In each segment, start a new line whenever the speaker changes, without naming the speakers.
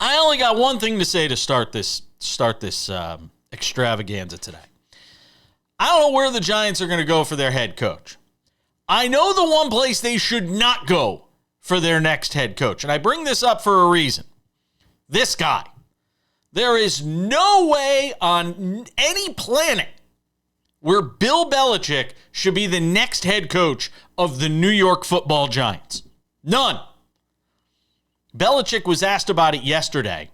I only got one thing to say to start this extravaganza today. I don't know where the Giants are going to go for their head coach. I know the one place they should not go for their next head coach, and I bring this up for a reason. This guy. There is no way on any planet where Bill Belichick should be the next head coach of the New York Football Giants. None. Belichick was asked about it yesterday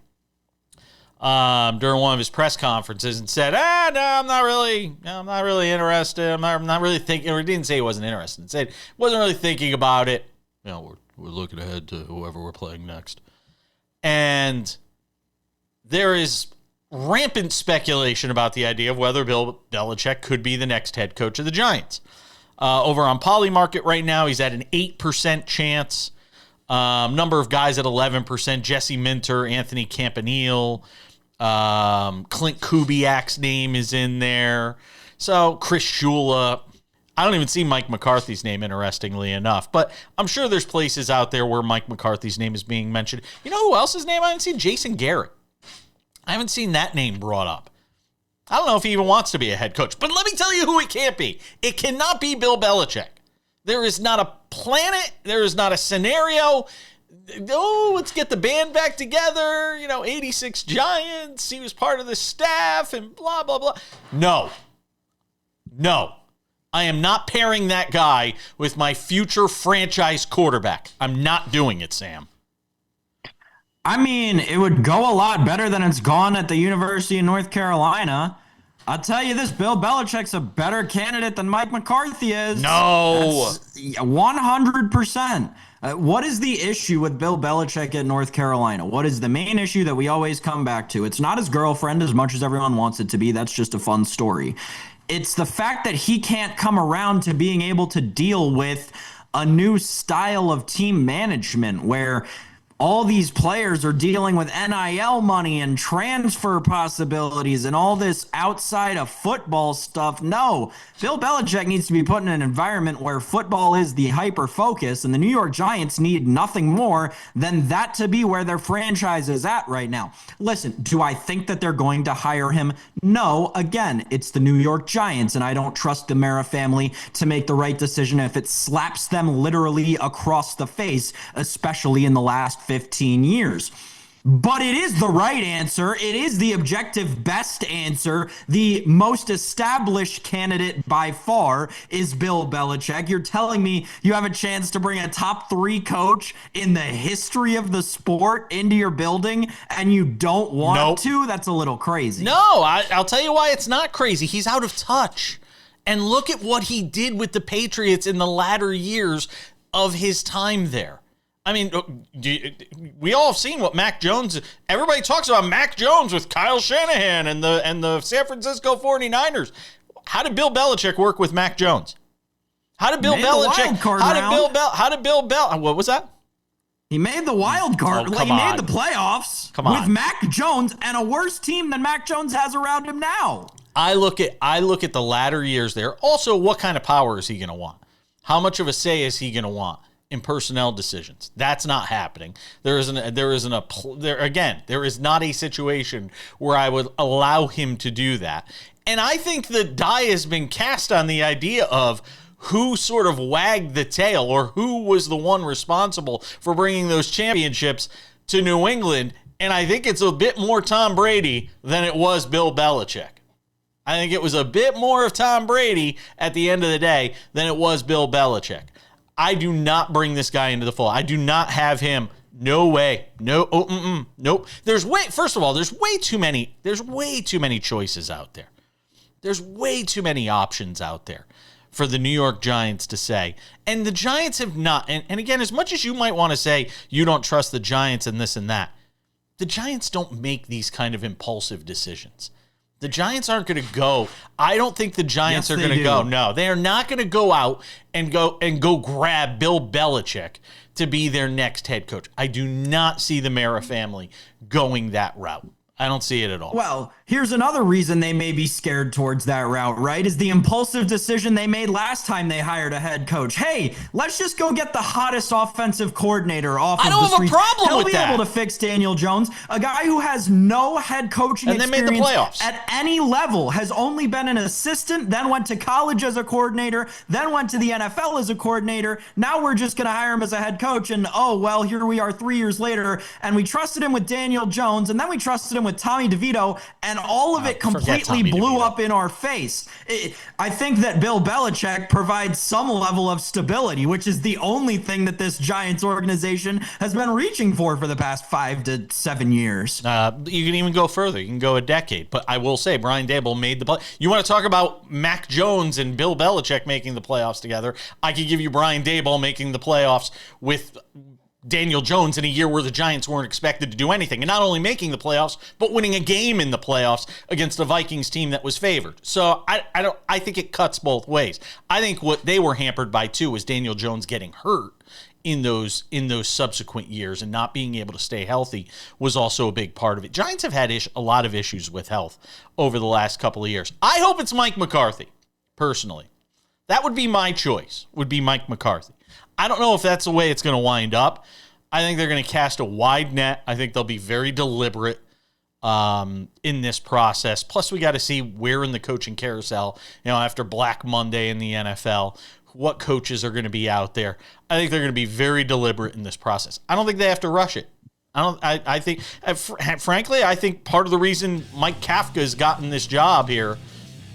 during one of his press conferences and said, no, I'm not really interested. I'm not really thinking, or he didn't say he wasn't interested. He said, wasn't really thinking about it. We're looking ahead to whoever we're playing next. And there is rampant speculation about the idea of whether Bill Belichick could be the next head coach of the Giants. Over on Polymarket right now, he's at an 8% chance. Number of guys at 11%. Jesse Minter, Anthony Campanile, Clint Kubiak's name is in there. So Chris Shula. I don't even see Mike McCarthy's name, interestingly enough. But I'm sure there's places out there where Mike McCarthy's name is being mentioned. You know who else's name I haven't seen? Jason Garrett. I haven't seen that name brought up. I don't know if he even wants to be a head coach. But let me tell you who it can't be. It cannot be Bill Belichick. There is not a planet. There is not a scenario. Oh, let's get the band back together. 86 Giants. He was part of the staff and blah, blah, blah. No. I am not pairing that guy with my future franchise quarterback. I'm not doing it, Sam.
I mean, it would go a lot better than it's gone at the University of North Carolina. I'll tell you this, Bill Belichick's a better candidate than Mike McCarthy is.
No.
That's 100%. What is the issue with Bill Belichick at North Carolina? What is the main issue that we always come back to? It's not his girlfriend as much as everyone wants it to be. That's just a fun story. It's the fact that he can't come around to being able to deal with a new style of team management where all these players are dealing with NIL money and transfer possibilities and all this outside of football stuff. No, Bill Belichick needs to be put in an environment where football is the hyper focus, and the New York Giants need nothing more than that to be where their franchise is at right now. Listen, do I think that they're going to hire him? No. Again, it's the New York Giants, and I don't trust the Mara family to make the right decision if it slaps them literally across the face, especially in the last 15 years. But it is the right answer. It is the objective best answer. The most established candidate by far is Bill Belichick. You're telling me you have a chance to bring a top 3 coach in the history of the sport into your building and you don't want to? That's a little crazy.
No, I'll tell you why it's not crazy. He's out of touch. And look at what he did with the Patriots in the latter years of his time there. I mean, we all have seen what Mac Jones, everybody talks about Mac Jones with Kyle Shanahan and the San Francisco 49ers. How did Bill Belichick work with Mac Jones? How did Bill Belichick, what was that?
He made the wild card. He made the playoffs with Mac Jones and a worse team than Mac Jones has around him now.
I look at the latter years there. Also, what kind of power is he going to want? How much of a say is he going to want in personnel decisions? That's not happening. There is not a situation where I would allow him to do that. And I think the die has been cast on the idea of who sort of wagged the tail or who was the one responsible for bringing those championships to New England. And I think it's a bit more Tom Brady than it was Bill Belichick. I think it was a bit more of Tom Brady at the end of the day than it was Bill Belichick. I do not bring this guy into the fold. I do not have him. No way. No. Nope. First of all, there's way too many choices out there. There's way too many options out there for the New York Giants to say. And the Giants have not. And again, as much as you might want to say you don't trust the Giants and this and that, the Giants don't make these kind of impulsive decisions. The Giants aren't going to go. I don't think the Giants are going to go. No, they are not going to go out and go grab Bill Belichick to be their next head coach. I do not see the Mara family going that route. I don't see it at all.
Well, here's another reason they may be scared towards that route, right? Is the impulsive decision they made last time they hired a head coach. Hey, let's just go get the hottest offensive coordinator off of the street.
I don't have a problem with that.
He'll be able to fix Daniel Jones, a guy who has no head coaching
experience. And they made the playoffs.
At any level, has only been an assistant, then went to college as a coordinator, then went to the NFL as a coordinator. Now we're just going to hire him as a head coach, and oh, well, here we are 3 years later, and we trusted him with Daniel Jones, and then we trusted him with Tommy DeVito, and all of it completely blew up in our face. I think that Bill Belichick provides some level of stability, which is the only thing that this Giants organization has been reaching for the past 5 to 7 years.
You can even go further. You can go a decade. But I will say, Brian Daboll made the play. You want to talk about Mac Jones and Bill Belichick making the playoffs together? I could give you Brian Daboll making the playoffs with Daniel Jones in a year where the Giants weren't expected to do anything, and not only making the playoffs, but winning a game in the playoffs against a Vikings team that was favored. So I think it cuts both ways. I think what they were hampered by too was Daniel Jones getting hurt in those subsequent years, and not being able to stay healthy was also a big part of it. Giants have had a lot of issues with health over the last couple of years. I hope it's Mike McCarthy, personally. That would be my choice, would be Mike McCarthy. I don't know if that's the way it's going to wind up. I think they're going to cast a wide net. I think they'll be very deliberate in this process. Plus, we got to see where in the coaching carousel, after Black Monday in the NFL, what coaches are going to be out there. I think they're going to be very deliberate in this process. I don't think they have to rush it. I think, frankly, I think part of the reason Mike Kafka's gotten this job here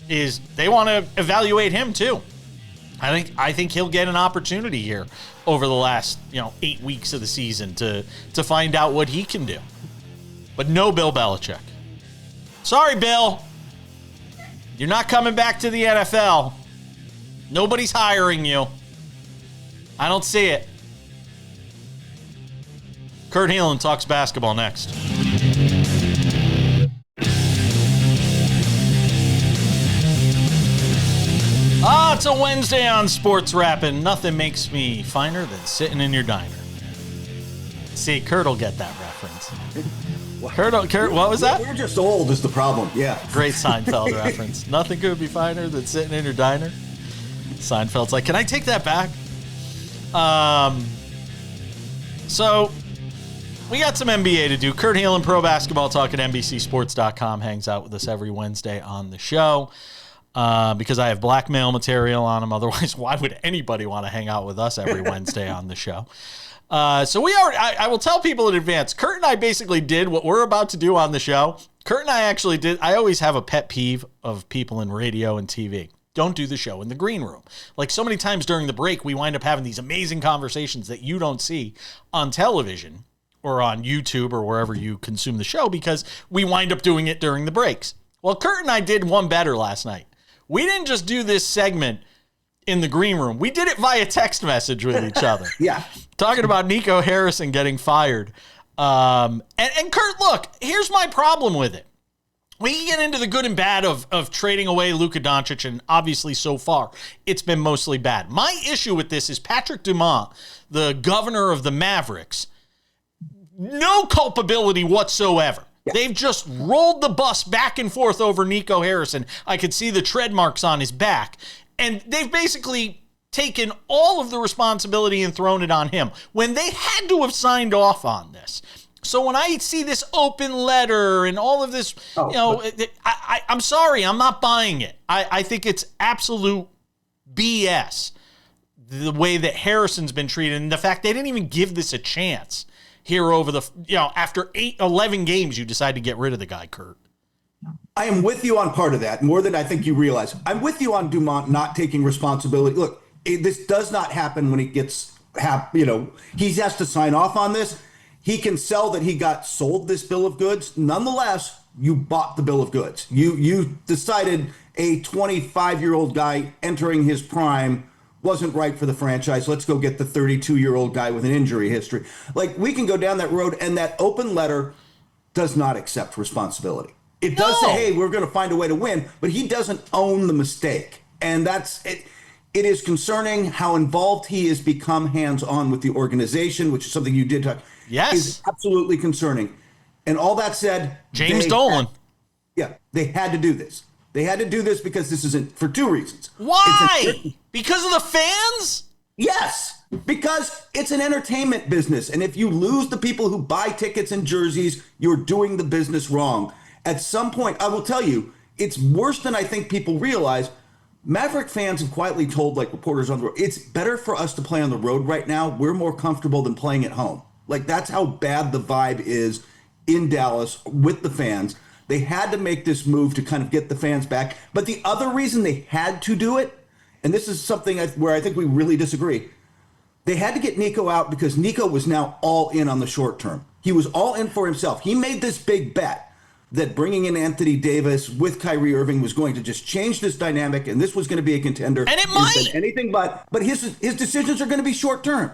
is they want to evaluate him too. I think he'll get an opportunity here over the last 8 weeks of the season to find out what he can do. But no Bill Belichick. Sorry, Bill. You're not coming back to the NFL. Nobody's hiring you. I don't see it. Kurt Helin talks basketball next. It's a Wednesday on SportsWrap, and nothing makes me finer than sitting in your diner. See, Kurt will get that reference. Kurt, what was that?
We're just old is the problem, yeah.
Great Seinfeld reference. Nothing could be finer than sitting in your diner. Seinfeld's like, can I take that back? So, we got some NBA to do. Kurt Helin, Pro Basketball Talk at NBCSports.com, hangs out with us every Wednesday on the show. Because I have blackmail material on him. Otherwise, why would anybody want to hang out with us every Wednesday on the show? So I will tell people in advance, Kurt and I basically did what we're about to do on the show. Kurt and I actually did. I always have a pet peeve of people in radio and TV. Don't do the show in the green room. Like so many times during the break, we wind up having these amazing conversations that you don't see on television or on YouTube or wherever you consume the show because we wind up doing it during the breaks. Well, Kurt and I did one better last night. We didn't just do this segment in the green room. We did it via text message with each other.
Yeah.
Talking about Nico Harrison getting fired. And Kurt, look, here's my problem with it. We can get into the good and bad of trading away Luka Doncic, and obviously so far it's been mostly bad. My issue with this is Patrick Dumont, the governor of the Mavericks, no culpability whatsoever. Yeah. They've just rolled the bus back and forth over Nico Harrison. I could see the tread marks on his back. And they've basically taken all of the responsibility and thrown it on him when they had to have signed off on this. So when I see this open letter and all of this, I'm sorry, I'm not buying it. I think it's absolute BS, the way that Harrison's been treated and the fact they didn't even give this a chance. Here over the, after 11 games, you decide to get rid of the guy, Kurt.
I am with you on part of that, more than I think you realize. I'm with you on Dumont not taking responsibility. Look, this does not happen when he gets, he has to sign off on this. He can sell that he got sold this bill of goods. Nonetheless, you bought the bill of goods. You decided a 25-year-old guy entering his prime wasn't right for the franchise. Let's go get the 32-year-old guy with an injury history. Like, we can go down that road, and that open letter does not accept responsibility. It does say, hey, we're going to find a way to win, but he doesn't own the mistake. And that's it. It is concerning how involved he has become hands-on with the organization, which is something you did talk.
Yes.
Is absolutely concerning. And all that said,
James Dolan.
They had to do this. They had to do this because this isn't for two reasons.
Why? Because of the fans?
Yes, because it's an entertainment business. And if you lose the people who buy tickets and jerseys, you're doing the business wrong. At some point, I will tell you, it's worse than I think people realize. Maverick fans have quietly told reporters on the road, it's better for us to play on the road right now. We're more comfortable than playing at home. That's how bad the vibe is in Dallas with the fans. They had to make this move to kind of get the fans back. But the other reason they had to do it, and this is something where I think we really disagree, they had to get Nico out because Nico was now all in on the short term. He was all in for himself. He made this big bet that bringing in Anthony Davis with Kyrie Irving was going to just change this dynamic, and this was going to be a contender.
And it might.
Anything but his decisions are going to be short term.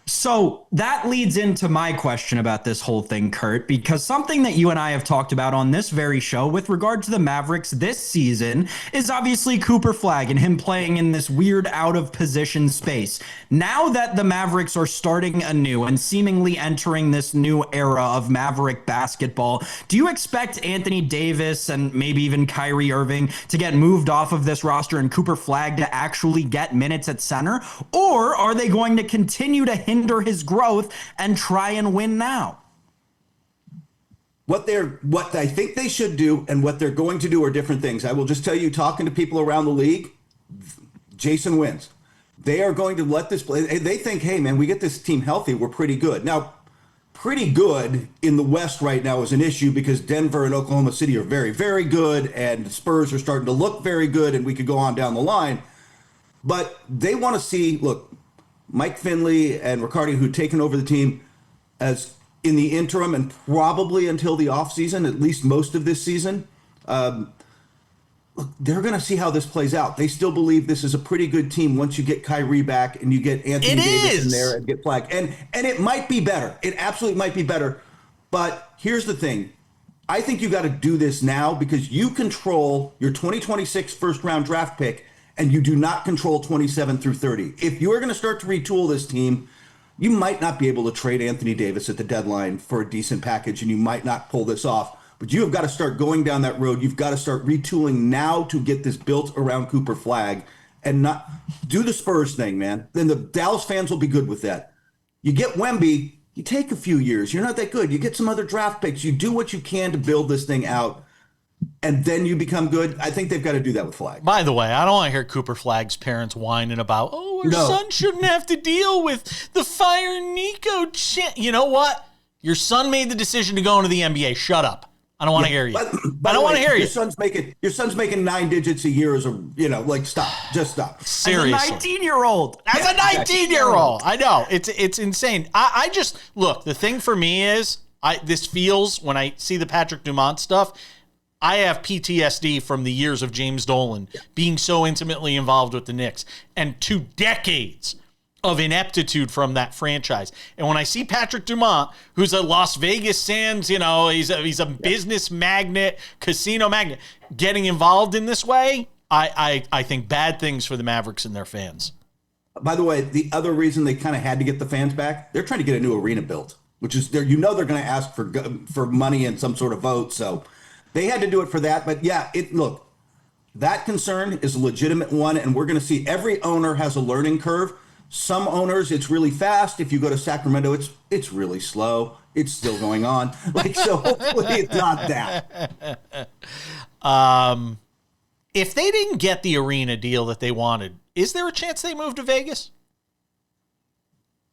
So that leads into my question about this whole thing, Kurt, because something that you and I have talked about on this very show with regard to the Mavericks this season is obviously Cooper Flagg and him playing in this weird out of position space. Now that the Mavericks are starting anew and seemingly entering this new era of Maverick basketball, do you expect Anthony Davis and maybe even Kyrie Irving to get moved off of this roster and Cooper Flagg to actually get minutes at center? Or are they going to continue to hinder his growth and try and win now?
What I think they should do and what they're going to do are different things. I will just tell you, talking to people around the league, Jason wins. They are going to let this play. They think, hey, man, we get this team healthy, we're pretty good. Now, pretty good in the West right now is an issue because Denver and Oklahoma City are very, very good, and the Spurs are starting to look very good, and we could go on down the line. But they want to see, look, Mike Finley and Riccardi, who've taken over the team as in the interim and probably until the offseason, at least most of this season, look, they're going to see how this plays out. They still believe this is a pretty good team once you get Kyrie back and you get Anthony Davis in there and get Flagg. And it might be better. It absolutely might be better. But here's the thing. I think you got to do this now because you control your 2026 first-round draft pick and you do not control 27 through 30. If you are going to start to retool this team, you might not be able to trade Anthony Davis at the deadline for a decent package, and you might not pull this off. But you have got to start going down that road. You've got to start retooling now to get this built around Cooper Flagg and not do the Spurs thing, man. Then the Dallas fans will be good with that. You get Wemby, you take a few years. You're not that good. You get some other draft picks. You do what you can to build this thing out, and then you become good. I think they've got to do that with Flagg.
By the way, I don't want to hear Cooper Flagg's parents whining about, our son shouldn't have to deal with the fire Nico. You know what? Your son made the decision to go into the NBA. Shut up. I don't want to hear you. I don't want to hear you.
Your son's making 9 digits a year stop. Just stop.
Seriously.
As a 19-year-old.
As a 19-year-old. I know. It's insane. I just, look, the thing for me is, this feels, when I see the Patrick Dumont stuff, I have PTSD from the years of James Dolan being so intimately involved with the Knicks and 2 decades of ineptitude from that franchise. And when I see Patrick Dumont, who's a Las Vegas Sands, he's a business magnate, casino magnate, getting involved in this way, I think bad things for the Mavericks and their fans.
By the way, the other reason they kind of had to get the fans back, they're trying to get a new arena built, which is they're going to ask for money and some sort of vote. So they had to do it for that. But yeah, look, that concern is a legitimate one, and we're going to see every owner has a learning curve. Some owners, it's really fast. If you go to Sacramento, it's really slow. It's still going on. So hopefully it's not that.
If they didn't get the arena deal that they wanted, is there a chance they move to Vegas?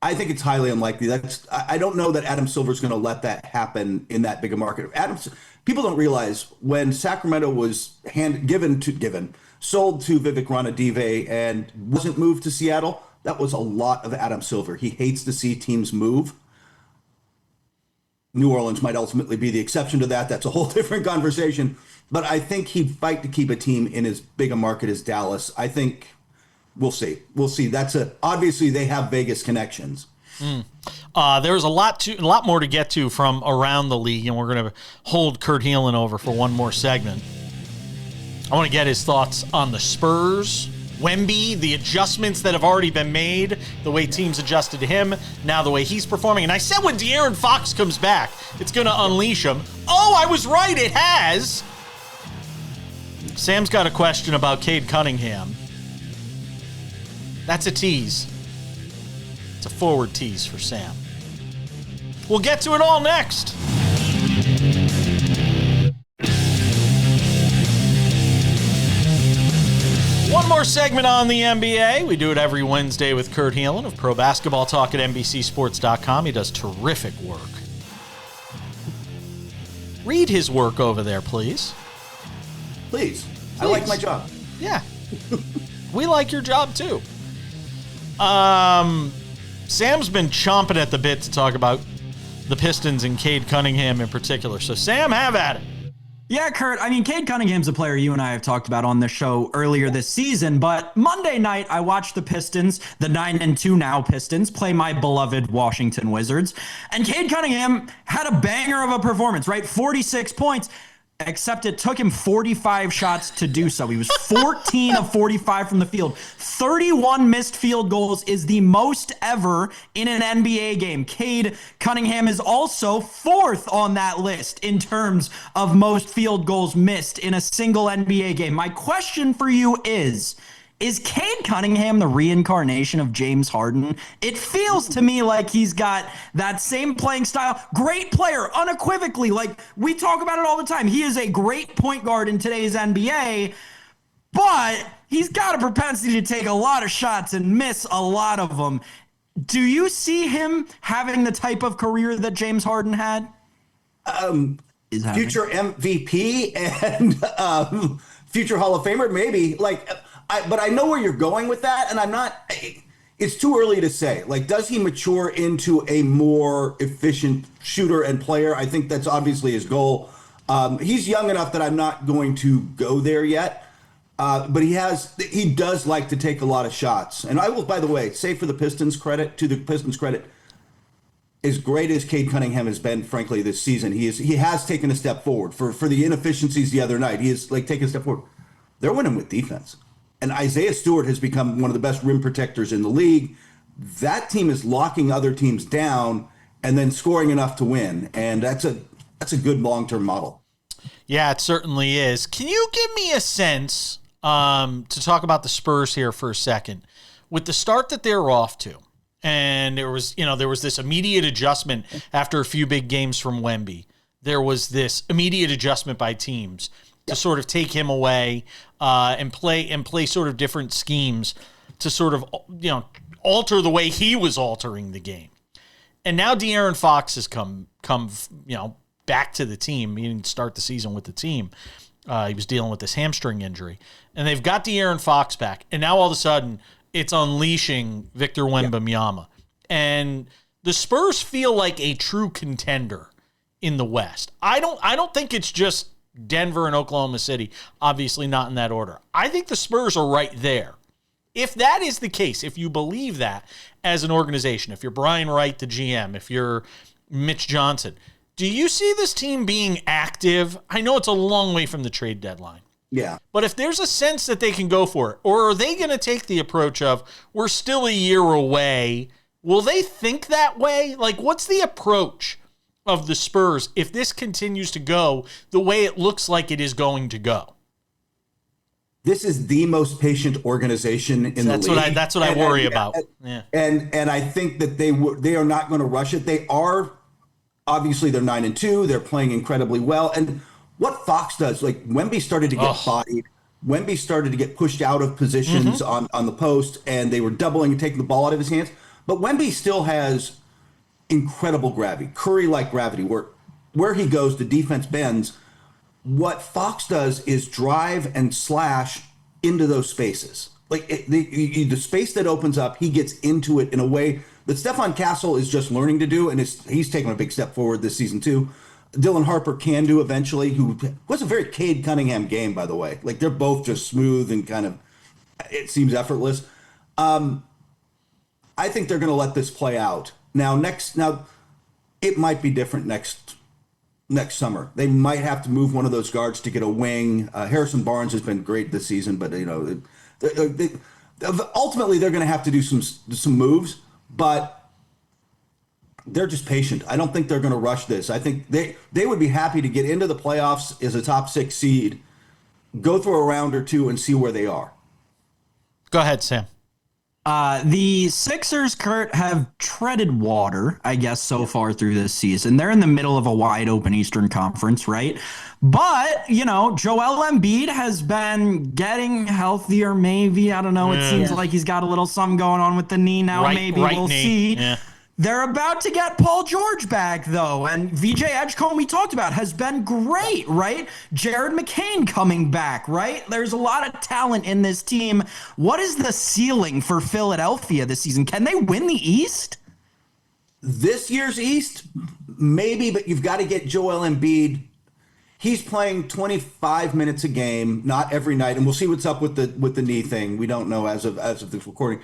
I think it's highly unlikely. I don't know that Adam Silver's going to let that happen in that big a market. People don't realize when Sacramento was sold to Vivek Ranadive and wasn't moved to Seattle, that was a lot of Adam Silver. He hates to see teams move. New Orleans might ultimately be the exception to that. That's a whole different conversation. But I think he'd fight to keep a team in as big a market as Dallas. I think we'll see. We'll see. Obviously they have Vegas connections.
There's a lot more to get to from around the league, and we're going to hold Kurt Helin over for one more segment. I want to get his thoughts on the Spurs Wemby, the adjustments that have already been made, the way teams adjusted to him, now the way he's performing. And I said when De'Aaron Fox comes back, it's going to unleash him. Oh, I was right, it has. Sam's got a question about Cade Cunningham. That's a tease. It's a forward tease for Sam. We'll get to it all next. One more segment on the NBA. We do it every Wednesday with Kurt Helin of Pro Basketball Talk at NBCSports.com. He does terrific work. Read his work over there, please.
Please. I like my job.
Yeah. We like your job, too. Sam's been chomping at the bit to talk about the Pistons and Cade Cunningham in particular. So, Sam, have at it.
Yeah, Kurt, I mean, Cade Cunningham's a player you and I have talked about on this show earlier this season, but Monday night I watched the Pistons, the 9-2 now Pistons, play my beloved Washington Wizards, and Cade Cunningham had a banger of a performance, right? 46 points. Except it took him 45 shots to do so. He was 14 of 45 from the field. 31 missed field goals is the most ever in an NBA game. Cade Cunningham is also fourth on that list in terms of most field goals missed in a single NBA game. My question for you is Cade Cunningham the reincarnation of James Harden? It feels to me like he's got that same playing style. Great player, unequivocally. Like, we talk about it all the time. He is a great point guard in today's NBA, but he's got a propensity to take a lot of shots and miss a lot of them. Do you see him having the type of career that James Harden had?
Future MVP and future Hall of Famer, maybe. But I know where you're going with that, and I'm not. It's too early to say. Like, does he mature into a more efficient shooter and player? I think that's obviously his goal. He's young enough that I'm not going to go there yet. But he does like to take a lot of shots. And I will, by the way, say to the Pistons' credit, as great as Cade Cunningham has been, frankly, this season, he has taken a step forward for the inefficiencies the other night. He has taken a step forward. They're winning with defense. And Isaiah Stewart has become one of the best rim protectors in the league. That team is locking other teams down and then scoring enough to win. And that's a good long-term model.
Yeah, it certainly is. Can you give me a sense to talk about the Spurs here for a second? With the start that they're off to, and there was this immediate adjustment after a few big games from Wemby. There was this immediate adjustment by teams to sort of take him away and play sort of different schemes to sort of, alter the way he was altering the game. And now De'Aaron Fox has come back to the team. He didn't start the season with the team. He was dealing with this hamstring injury. And they've got De'Aaron Fox back. And now all of a sudden it's unleashing Victor Wembanyama. And the Spurs feel like a true contender in the West. I don't think it's just Denver and Oklahoma City, obviously not in that order. I think the Spurs are right there. If that is the case, if you believe that as an organization, if you're Brian Wright, the GM, if you're Mitch Johnson, do you see this team being active? I know it's a long way from the trade deadline.
Yeah.
But if there's a sense that they can go for it, or are they going to take the approach of, we're still a year away? Will they think that way? Like, what's the approach of the Spurs if this continues to go the way it looks like it is going to go?
This is the most patient organization in the league.
That's what I worry about. Yeah.
And I think that they are not going to rush it. They are, obviously they're 9-2. They're playing incredibly well. And what Fox does, like, Wemby started to get bodied. Wemby started to get pushed out of positions on the post, and they were doubling and taking the ball out of his hands. But Wemby still has incredible gravity, Curry-like gravity, where he goes, the defense bends. What Fox does is drive and slash into those spaces. Like, the space that opens up, he gets into it in a way that Stephon Castle is just learning to do, and he's taken a big step forward this season too. Dylan Harper can do eventually, who was a very Cade Cunningham game, by the way. Like, they're both just smooth and kind of, it seems effortless. I think they're going to let this play out. Now it might be different next summer. They might have to move one of those guards to get a wing. Harrison Barnes has been great this season, but Ultimately, they're going to have to do some moves, but they're just patient. I don't think they're going to rush this. I think they would be happy to get into the playoffs as a top 6 seed, go through a round or two, and see where they are.
Go ahead, Sam.
The Sixers, Kurt, have treaded water, I guess, so far through this season. They're in the middle of a wide open Eastern Conference, right? But, Joel Embiid has been getting healthier, maybe. I don't know. It seems like he's got a little something going on with the knee now. Maybe we'll see. Yeah. They're about to get Paul George back, though, and VJ Edgecombe, we talked about, has been great, right? Jared McCain coming back, right? There's a lot of talent in this team. What is the ceiling for Philadelphia this season? Can they win the East?
This year's East, maybe, but you've got to get Joel Embiid. He's playing 25 minutes a game, not every night, and we'll see what's up with the knee thing. We don't know as of this recording.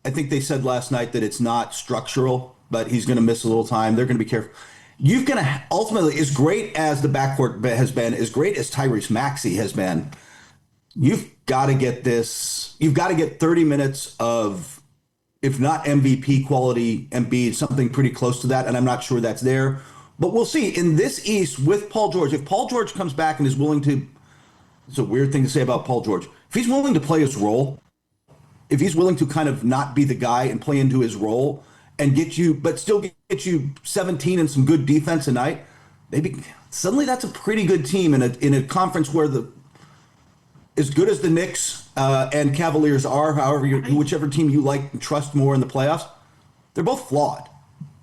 I think they said last night that it's not structural, but he's going to miss a little time. They're going to be careful. You've going to ultimately, as great as the backcourt has been, as great as Tyrese Maxey has been, you've got to get this. You've got to get 30 minutes of, if not MVP quality Embiid, something pretty close to that. And I'm not sure that's there, but we'll see. In this East with Paul George, if Paul George comes back and is willing to, it's a weird thing to say about Paul George. If he's willing to play his role, if he's willing to kind of not be the guy and play into his role and get you, but still get you 17 and some good defense a night, maybe suddenly that's a pretty good team in a conference where as good as the Knicks and Cavaliers are, whichever team you like and trust more in the playoffs, they're both flawed.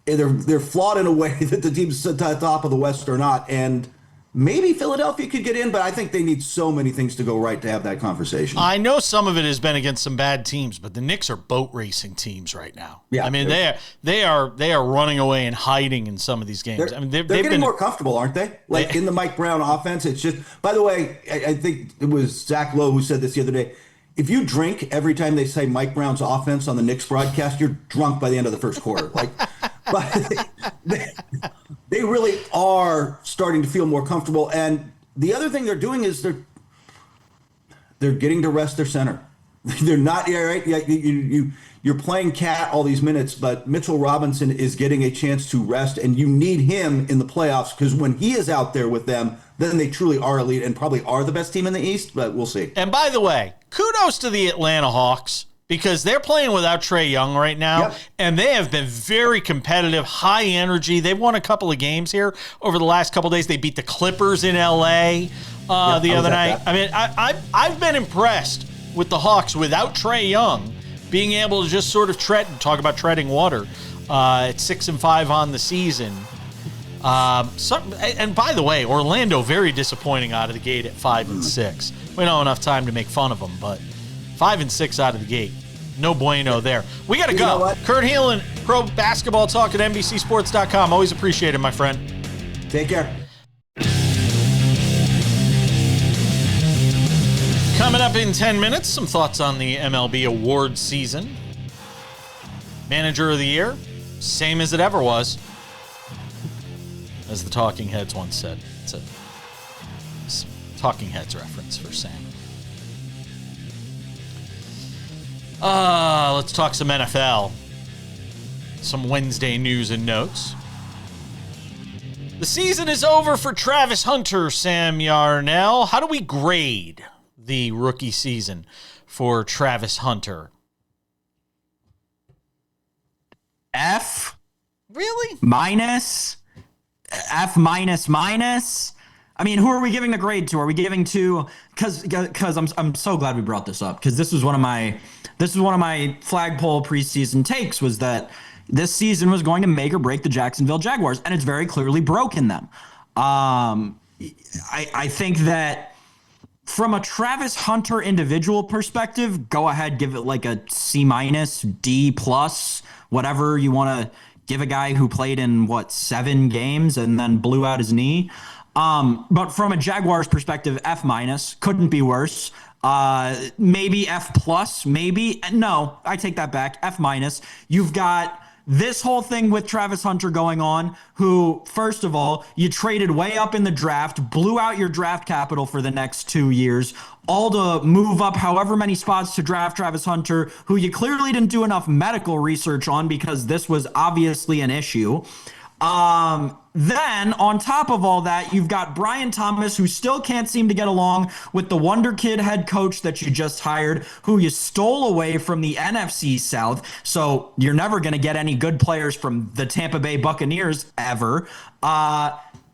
They're flawed in a way that the teams at the top of the West are not. And maybe Philadelphia could get in, but I think they need so many things to go right to have that conversation.
I know some of it has been against some bad teams, but the Knicks are boat racing teams right now. Yeah, I mean they are running away and hiding in some of these games.
They're getting more comfortable, aren't they? In the Mike Brown offense, it's just. By the way, I think it was Zach Lowe who said this the other day. If you drink every time they say Mike Brown's offense on the Knicks broadcast, you're drunk by the end of the first quarter. But they really are starting to feel more comfortable. And the other thing they're doing is they're getting to rest their center. They're not right. You're playing Cat all these minutes, but Mitchell Robinson is getting a chance to rest, and you need him in the playoffs because when he is out there with them, then they truly are elite and probably are the best team in the East. But we'll see.
And by the way, kudos to the Atlanta Hawks, because they're playing without Trae Young right now, and they have been very competitive, high energy. They've won a couple of games here over the last couple of days. They beat the Clippers in L.A. The other night. I mean, I've been impressed with the Hawks without Trae Young being able to just sort of talk about treading water at 6-5 on the season. And by the way, Orlando very disappointing out of the gate at 5-6. We don't have enough time to make fun of them, but 5-6 out of the gate. No bueno there. We got to go. Kurt Helin, Pro Basketball Talk at NBCSports.com. Always appreciate it, my friend.
Take care.
Coming up in 10 minutes, some thoughts on the MLB Awards season. Manager of the Year, same as it ever was. As the Talking Heads once said. It's a Talking Heads reference for Sam. Let's talk some NFL. Some Wednesday news and notes. The season is over for Travis Hunter, Sam Yarnell. How do we grade the rookie season for Travis Hunter?
F.
Really?
Minus. F minus minus. I mean, who are we giving the grade to? Are we giving to? Because I'm so glad we brought this up, because this was one of my flagpole preseason takes, was that this season was going to make or break the Jacksonville Jaguars, and it's very clearly broken them. I think that from a Travis Hunter individual perspective, go ahead, give it like a C minus, D plus, whatever you want to give a guy who played in 7 games and then blew out his knee. But from a Jaguars perspective, F minus, couldn't be worse. Maybe F plus, maybe. No, I take that back. F minus. You've got this whole thing with Travis Hunter going on, who, first of all, you traded way up in the draft, blew out your draft capital for the next 2 years, all to move up however many spots to draft Travis Hunter, who you clearly didn't do enough medical research on because this was obviously an issue. Then on top of all that, you've got Brian Thomas, who still can't seem to get along with the Wonder Kid head coach that you just hired, who you stole away from the NFC South. So you're never going to get any good players from the Tampa Bay Buccaneers ever.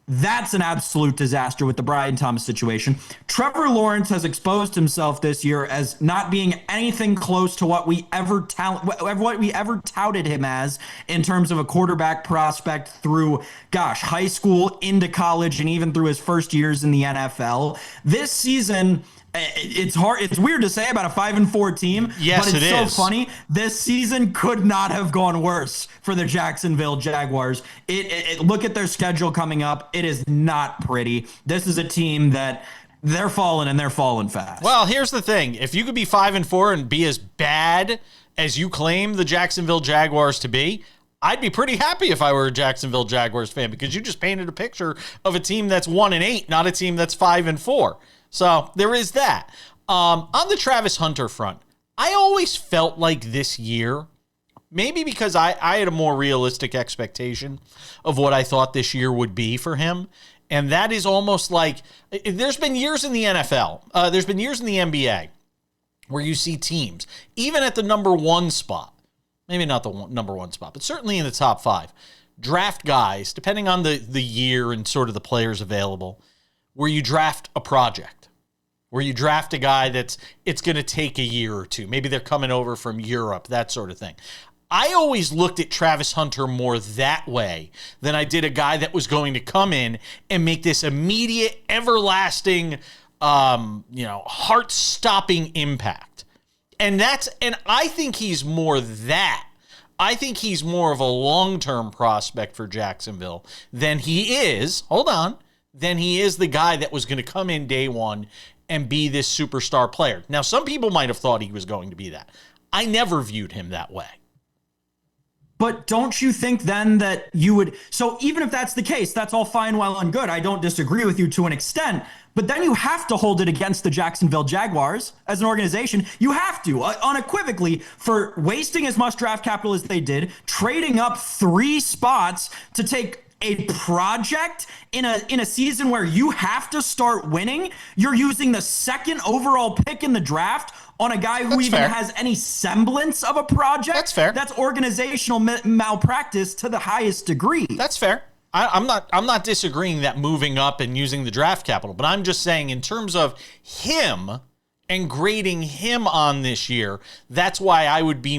That's an absolute disaster with the Brian Thomas situation. Trevor Lawrence has exposed himself this year as not being anything close to what we ever touted him as in terms of a quarterback prospect through, high school into college and even through his first years in the NFL. This season, it's weird to say about a 5-4 team,
yes,
but it's
so
funny. This season could not have gone worse for the Jacksonville Jaguars. Look at their schedule coming up. It is not pretty. This is a team that they're falling, and they're falling fast.
Well, here's the thing. If you could be 5-4 and be as bad as you claim the Jacksonville Jaguars to be, I'd be pretty happy if I were a Jacksonville Jaguars fan, because you just painted a picture of a team that's 1-8, not a team that's 5-4. So there is that. On the Travis Hunter front, I always felt like this year, maybe because I had a more realistic expectation of what I thought this year would be for him. And that is almost like, there's been years in the NFL, there's been years in the NBA where you see teams, even at the number one spot, maybe not the number one spot, but certainly in the top 5, draft guys, depending on the year and sort of the players available, where you draft a project, where you draft a guy it's going to take a year or two. Maybe they're coming over from Europe, that sort of thing. I always looked at Travis Hunter more that way than I did a guy that was going to come in and make this immediate, everlasting, heart-stopping impact. And I think he's more that. I think he's more of a long-term prospect for Jacksonville than he is the guy that was going to come in day one and be this superstar player. Now, some people might have thought he was going to be that. I never viewed him that way.
But don't you think then that you would, so even if that's the case, that's all fine, well and good. I don't disagree with you to an extent, but then you have to hold it against the Jacksonville Jaguars as an organization. You have to, unequivocally, for wasting as much draft capital as they did, trading up 3 spots to take a project in a season where you have to start winning. You're using the 2nd overall pick in the draft on a guy who has any semblance of a project.
That's fair.
That's organizational malpractice to the highest degree.
That's fair. I'm not disagreeing that moving up and using the draft capital, but I'm just saying in terms of him and grading him on this year, that's why I would be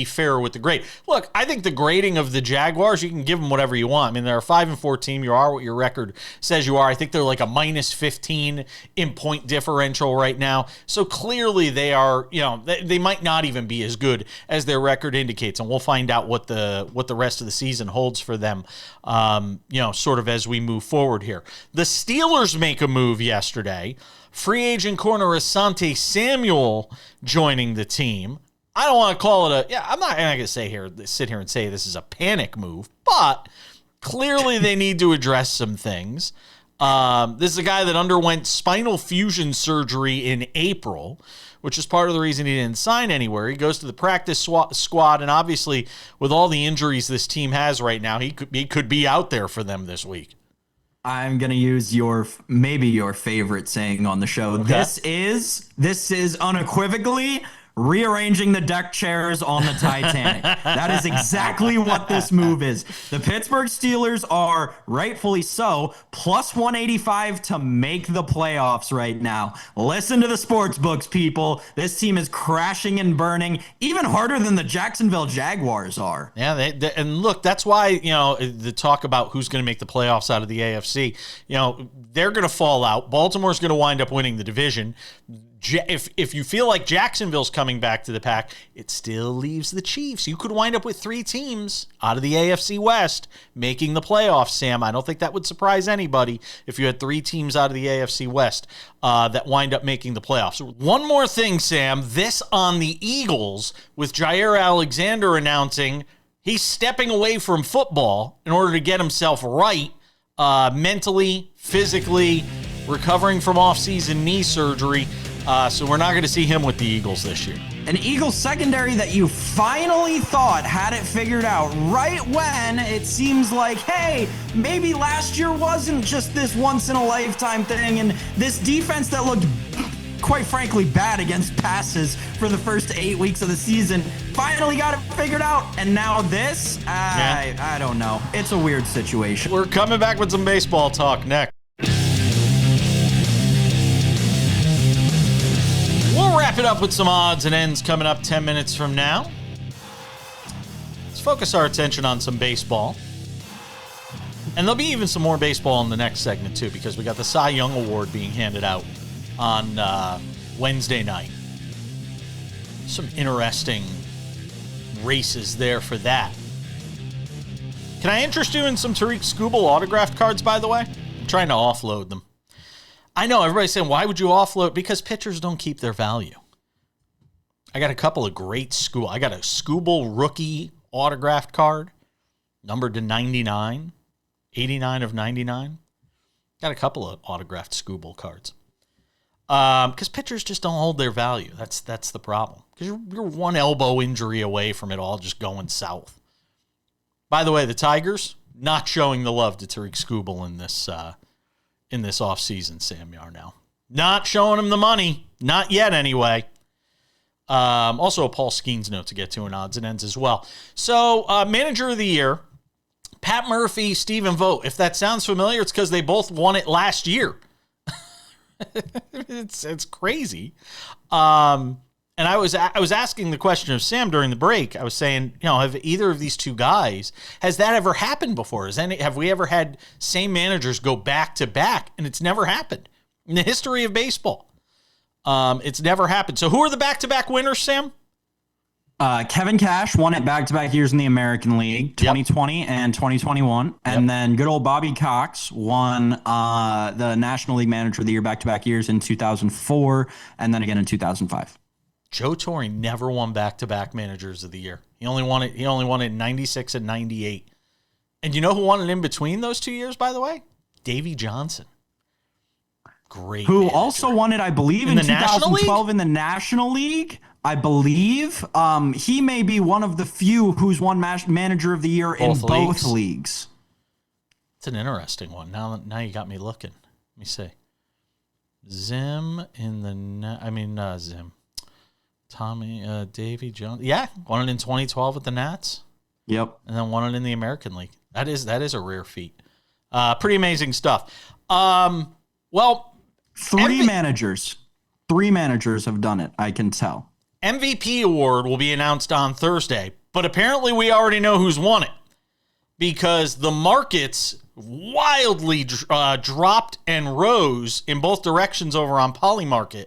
fairer with the grade. Look, I think the grading of the Jaguars, you can give them whatever you want. I mean, they're a 5-4 team. You are what your record says you are. I think they're like a -15 in point differential right now. So clearly they are, they might not even be as good as their record indicates. And we'll find out what the rest of the season holds for them, sort of as we move forward here. The Steelers make a move yesterday. Free agent corner Asante Samuel joining the team. I don't want to call it I'm not going to sit here and say this is a panic move, but clearly they need to address some things. This is a guy that underwent spinal fusion surgery in April, which is part of the reason he didn't sign anywhere. He goes to the practice squad, and obviously with all the injuries this team has right now, he could be out there for them this week.
I'm going to use maybe your favorite saying on the show. Okay. This is unequivocally rearranging the deck chairs on the Titanic. That is exactly what this move is. The Pittsburgh Steelers are, rightfully so, plus 185 to make the playoffs right now. Listen to the sports books, people. This team is crashing and burning even harder than the Jacksonville Jaguars are.
Yeah, and look, that's why, the talk about who's going to make the playoffs out of the AFC, they're going to fall out. Baltimore's going to wind up winning the division. If you feel like Jacksonville's coming back to the pack, it still leaves the Chiefs. You could wind up with 3 teams out of the AFC West making the playoffs, Sam. I don't think that would surprise anybody if you had 3 teams out of the AFC West that wind up making the playoffs. One more thing, Sam. This on the Eagles with Jair Alexander announcing He's stepping away from football in order to get himself right mentally, physically, recovering from off-season knee surgery. So we're not going to see him with the Eagles this year.
An Eagles secondary that you finally thought had it figured out right when it seems like, hey, maybe last year wasn't just this once-in-a-lifetime thing, and this defense that looked, quite frankly, bad against passes for the first 8 weeks of the season finally got it figured out, and now this? I don't know. It's a weird situation.
We're coming back with some baseball talk next. We'll wrap it up with some odds and ends coming up 10 minutes from now. Let's focus our attention on some baseball. And there'll be even some more baseball in the next segment, too, because we got the Cy Young Award being handed out on Wednesday night. Some interesting races there for that. Can I interest you in some Tariq Skubal autographed cards, by the way? I'm trying to offload them. I know everybody's saying, why would you offload? Because pitchers don't keep their value. I got a couple of great Skubal. I got a Skubal rookie autographed card, numbered to 99, 89 of 99. Got a couple of autographed Skubal cards. Because pitchers just don't hold their value. That's the problem. Because you're one elbow injury away from it all just going south. By the way, the Tigers not showing the love to Tariq Skubal in this offseason, Sam Yarnell. Not showing him the money. Not yet, anyway. Also, a Paul Skeens note to get to in odds and ends as well. So, Manager of the Year, Pat Murphy, Stephen Vogt. If that sounds familiar, it's because they both won it last year. It's crazy. And I was asking the question of Sam during the break. I was saying, have either of these two guys, has that ever happened before? Have we ever had same managers go back to back? And it's never happened in the history of baseball. It's never happened. So who are the back-to-back winners, Sam?
Kevin Cash won it back-to-back years in the American League, 2020 and 2021. And then good old Bobby Cox won the National League Manager of the Year back-to-back years in 2004 and then again in 2005.
Joe Torre never won back-to-back Managers of the Year. He only won it in 96 and 98. And you know who won it in between those 2 years, by the way? Davey Johnson. Great
Who
manager.
Also won it, I believe, in 2012 in the National League. I believe he may be one of the few who's won Manager of the Year in both leagues.
It's an interesting one. Now you got me looking. Let me see. Zim in the Zim. Tommy Davey Jones. Yeah, won it in 2012 with the Nats.
Yep.
And then won it in the American League. That is a rare feat. Pretty amazing stuff. Well,
three managers have done it, I can tell.
MVP award will be announced on Thursday, but apparently we already know who's won it because the markets wildly dropped and rose in both directions over on Polymarket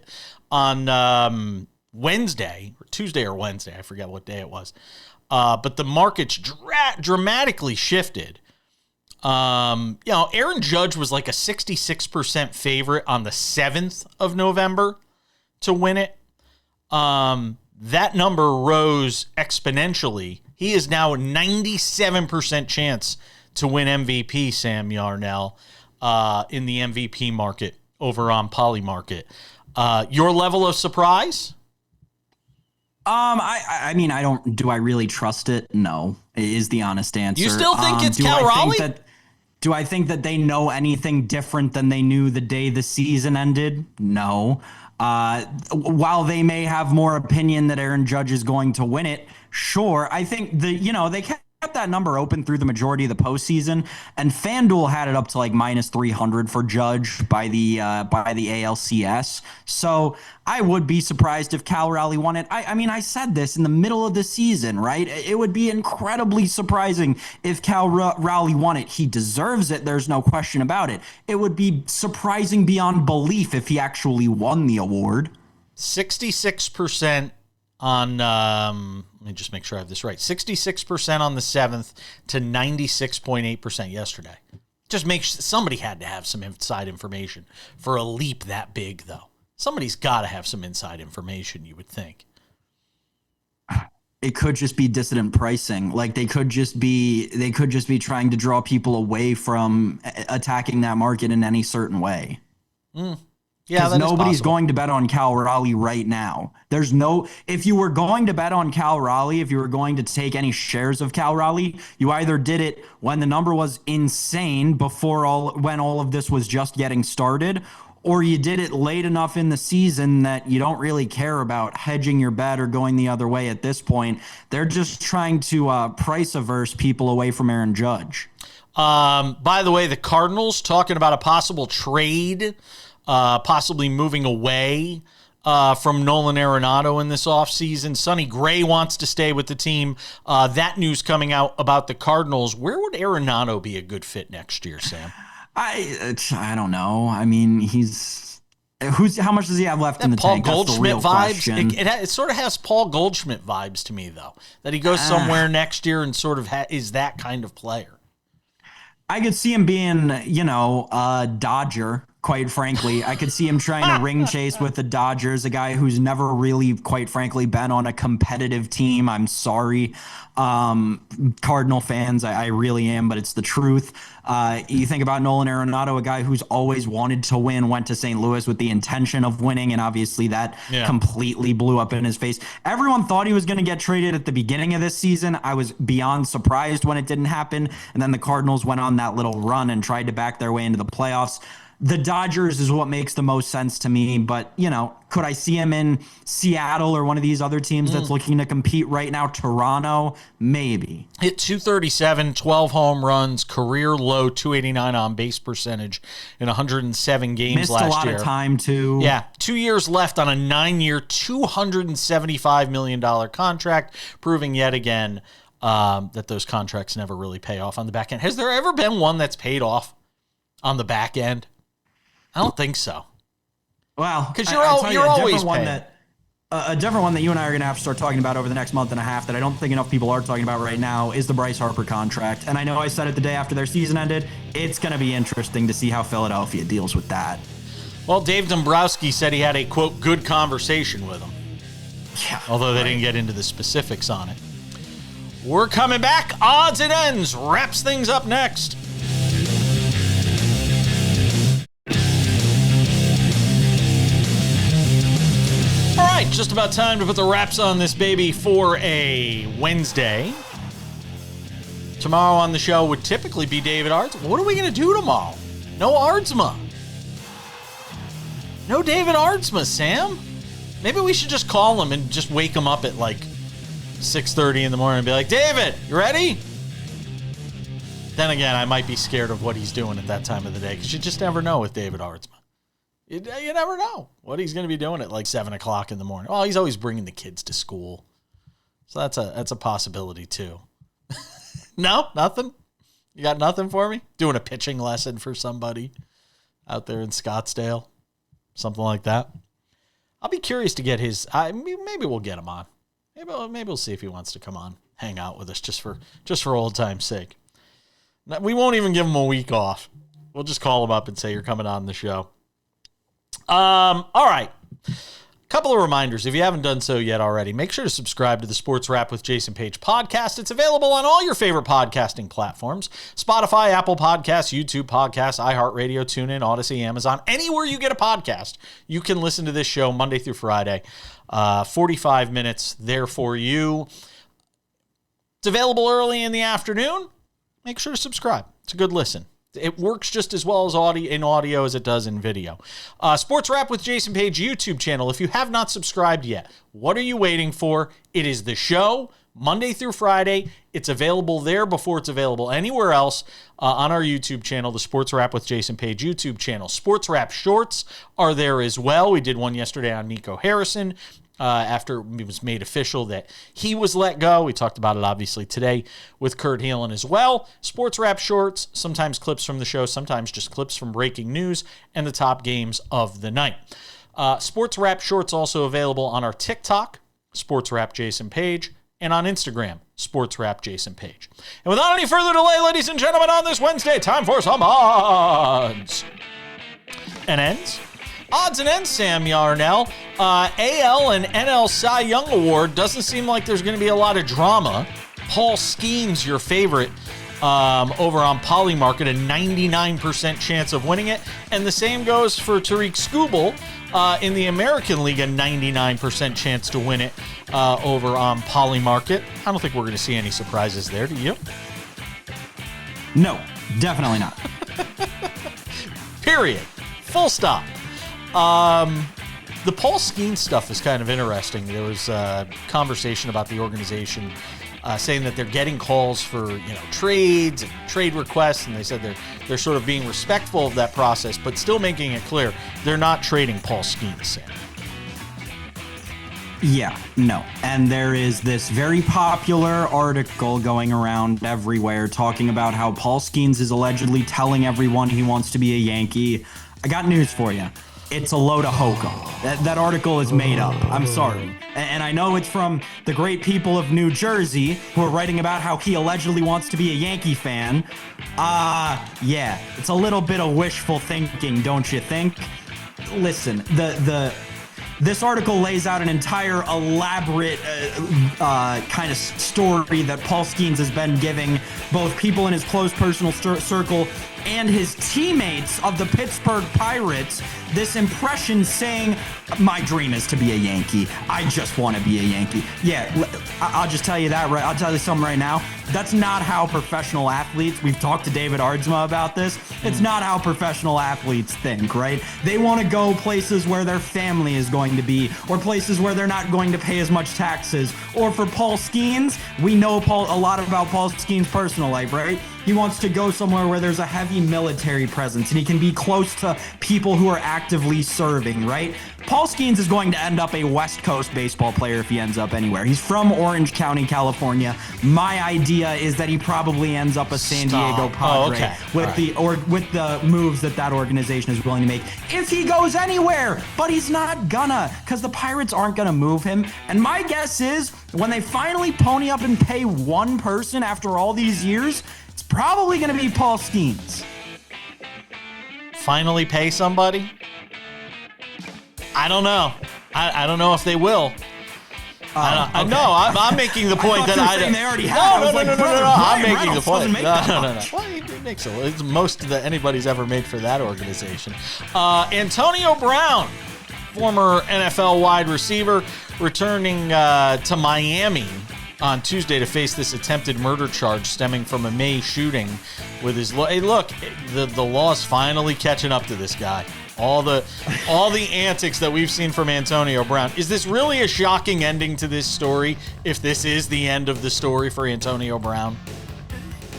on Wednesday, or Tuesday or Wednesday. I forget what day it was. But the markets dramatically shifted. Aaron Judge was like a 66% favorite on the 7th of November to win it. That number rose exponentially. He is now a 97% chance to win MVP, Sam Yarnell, in the MVP market over on Polymarket. Your level of surprise?
Do I really trust it? No, is the honest answer.
You still think it's Cal Raleigh?
Do I think that they know anything different than they knew the day the season ended? No. While they may have more opinion that Aaron Judge is going to win it, sure. I think they kept that number open through the majority of the postseason, and FanDuel had it up to like minus 300 for Judge by the ALCS. So I would be surprised if Cal Raleigh won it. I said this in the middle of the season, right? It would be incredibly surprising if Cal Raleigh won it. He deserves it. There's no question about it. It would be surprising beyond belief if he actually won the award.
66% on, let me just make sure I have this right. 66% on the 7th to 96.8% yesterday. Just somebody had to have some inside information for a leap that big, though. Somebody's got to have some inside information, you would think.
it could just be dissident pricing. Like they could just be trying to draw people away from attacking that market in any certain way.
Yeah,
because nobody's going to bet on Cal Raleigh right now. If you were going to bet on Cal Raleigh, if you were going to take any shares of Cal Raleigh, you either did it when the number was insane when all of this was just getting started, or you did it late enough in the season that you don't really care about hedging your bet or going the other way at this point. They're just trying to price averse people away from Aaron Judge.
By the way, the Cardinals talking about a possible trade, possibly moving away from Nolan Arenado in this offseason. Sonny Gray wants to stay with the team. That news coming out about the Cardinals. Where would Arenado be a good fit next year, Sam?
I don't know. I mean, how much does he have left in the
Paul
tank?
Goldschmidt vibes.
Question.
It sort of has Paul Goldschmidt vibes to me, though, that he goes somewhere next year and sort of is that kind of player.
I could see him being, a Dodger, quite frankly. I could see him trying to ring chase with the Dodgers, a guy who's never really, quite frankly, been on a competitive team. I'm sorry, Cardinal fans. I really am, but it's the truth. You think about Nolan Arenado, a guy who's always wanted to win, went to St. Louis with the intention of winning, and obviously that completely blew up in his face. Everyone thought he was going to get traded at the beginning of this season. I was beyond surprised when it didn't happen, and then the Cardinals went on that little run and tried to back their way into the playoffs. The Dodgers is what makes the most sense to me, but, could I see him in Seattle or one of these other teams that's looking to compete right now? Toronto, maybe.
Hit 237, 12 home runs, career low 289 on base percentage in 107 games last year.
Missed a lot of time, too.
Yeah, 2 years left on a 9-year, $275 million contract, proving yet again that those contracts never really pay off on the back end. Has there ever been one that's paid off on the back end? I don't think so.
Well,
because you're always paying.
A different one that you and I are going to have to start talking about over the next month and a half that I don't think enough people are talking about right now is the Bryce Harper contract. And I know I said it the day after their season ended. It's going to be interesting to see how Philadelphia deals with that.
Well, Dave Dombrowski said he had a, quote, good conversation with him.
Yeah,
although they didn't get into the specifics on it. We're coming back. Odds and Ends wraps things up next. All right, just about time to put the wraps on this baby for a Wednesday. Tomorrow on the show would typically be David Ardsma. What are we going to do tomorrow? No Ardsma. No David Ardsma, Sam. Maybe we should just call him and just wake him up at like 6:30 in the morning and be like, David, you ready? Then again, I might be scared of what he's doing at that time of the day because you just never know with David Ardsma. You never know what he's going to be doing at like 7 o'clock in the morning. Oh, he's always bringing the kids to school. So that's a possibility too. No, nothing? You got nothing for me? Doing a pitching lesson for somebody out there in Scottsdale? Something like that? I'll be curious to get his... maybe we'll get him on. Maybe we'll see if he wants to come on, hang out with us just for old time's sake. We won't even give him a week off. We'll just call him up and say you're coming on the show. All right. Couple of reminders. If you haven't done so yet already, make sure to subscribe to the Sports Wrap with Jason Page podcast. It's available on all your favorite podcasting platforms: Spotify, Apple Podcasts, YouTube Podcasts, iHeartRadio, TuneIn, Odyssey, Amazon. Anywhere you get a podcast, you can listen to this show Monday through Friday. 45 minutes there for you. It's available early in the afternoon. Make sure to subscribe. It's a good listen. It works just as well as audio as it does in video. Sports Wrap with Jason Page YouTube channel. If you have not subscribed yet, what are you waiting for? It is the show Monday through Friday. It's available there before it's available anywhere else on our YouTube channel, the Sports Wrap with Jason Page YouTube channel. Sports Wrap shorts are there as well. We did one yesterday on Nico Harrison. After it was made official that he was let go. We talked about it obviously today with Kurt Helin as well. Sports Wrap shorts, sometimes clips from the show, sometimes just clips from breaking news and the top games of the night. Sports Wrap shorts also available on our TikTok, Sports Wrap Jason Page, and on Instagram, Sports Wrap Jason Page. And without any further delay, ladies and gentlemen, on this Wednesday, time for some odds and ends. Odds and ends, Sam Yarnell. AL and NL Cy Young Award. Doesn't seem like there's going to be a lot of drama. Paul Skeens, your favorite, over on Polymarket, a 99% chance of winning it. And the same goes for Tariq Skubal in the American League, a 99% chance to win it over on Polymarket. I don't think we're going to see any surprises there, do you?
No, definitely not.
Period. Full stop. The Paul Skeens stuff is kind of interesting. There was a conversation about the organization saying that they're getting calls for trades and trade requests, and they said they're sort of being respectful of that process, but still making it clear they're not trading Paul Skeens, Sam.
Yeah, no. And there is this very popular article going around everywhere talking about how Paul Skeens is allegedly telling everyone he wants to be a Yankee. I got news for you. It's a load of hokum. That article is made up. I'm sorry. And I know it's from the great people of New Jersey who are writing about how he allegedly wants to be a Yankee fan. Yeah, it's a little bit of wishful thinking, don't you think? Listen, this article lays out an entire elaborate kind of story that Paul Skeens has been giving both people in his close personal circle and his teammates of the Pittsburgh Pirates. This impression saying, my dream is to be a Yankee. I just want to be a Yankee. Yeah, I'll just tell you that, right? I'll tell you something right now. That's not how professional athletes, we've talked to David Ardsma about this. It's not how professional athletes think, right? They want to go places where their family is going to be, or places where they're not going to pay as much taxes. Or for Paul Skeens, we know a lot about Paul Skeens' personal life, right? He wants to go somewhere where there's a heavy military presence and he can be close to people who are actively serving, right? Paul Skeens is going to end up a West Coast baseball player if he ends up anywhere. He's from Orange County, California. My idea is that he probably ends up a San Diego Padre with the moves that organization is willing to make if he goes anywhere. But he's not gonna, because the Pirates aren't gonna move him. And my guess is when they finally pony up and pay one person after all these years, it's probably going to be Paul Skeens.
Finally pay somebody? I don't know. I don't know if they will. I'm making the point that
they already have.
No. I'm making the point. No. Well, it makes it's most that anybody's ever made for that organization. Antonio Brown, former NFL wide receiver, returning to Miami on Tuesday to face this attempted murder charge stemming from a May shooting with his... Hey, look, the law's finally catching up to this guy. All the antics that we've seen from Antonio Brown. Is this really a shocking ending to this story if this is the end of the story for Antonio Brown?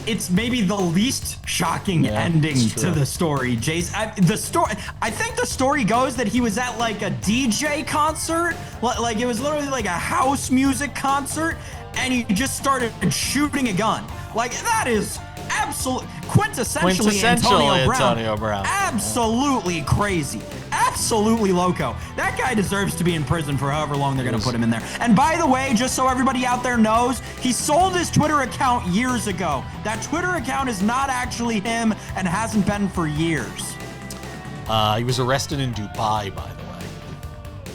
It's maybe the least shocking ending to the story, Jace. I think the story goes that he was at like a DJ concert, like it was literally like a house music concert, and he just started shooting a gun. Like, that is quintessentially Antonio Brown. Absolutely crazy. Absolutely loco. That guy deserves to be in prison for however long they're going to put him in there. And by the way, just so everybody out there knows, he sold his Twitter account years ago. That Twitter account is not actually him and hasn't been for years.
He was arrested in Dubai, by the way.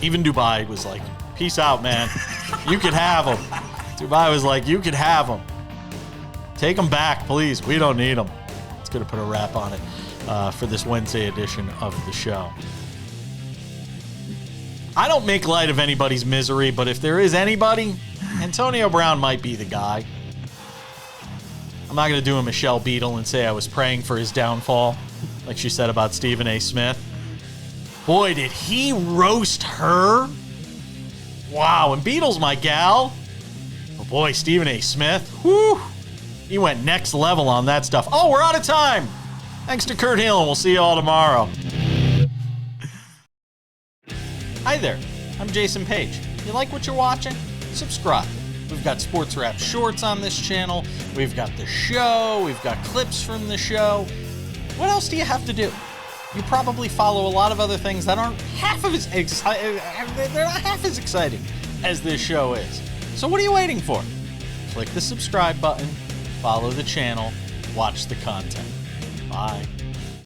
Even Dubai was like, peace out, man. You could have him. Dubai was like, you could have him. Take them back, please. We don't need them. It's going to put a wrap on it for this Wednesday edition of the show. I don't make light of anybody's misery, but if there is anybody, Antonio Brown might be the guy. I'm not going to do a Michelle Beadle and say I was praying for his downfall, like she said about Stephen A. Smith. Boy, did he roast her. Wow, and Beadle's my gal. Oh boy, Stephen A. Smith. Whew. He went next level on that stuff. Oh, we're out of time. Thanks to Kurt Helin. We'll see you all tomorrow. Hi there. I'm Jason Page. You like what you're watching? Subscribe. We've got SportsWrap shorts on this channel. We've got the show. We've got clips from the show. What else do you have to do? You probably follow a lot of other things that aren't half as they're not half as exciting as this show is. So what are you waiting for? Click the subscribe button. Follow the channel, watch the content. Bye.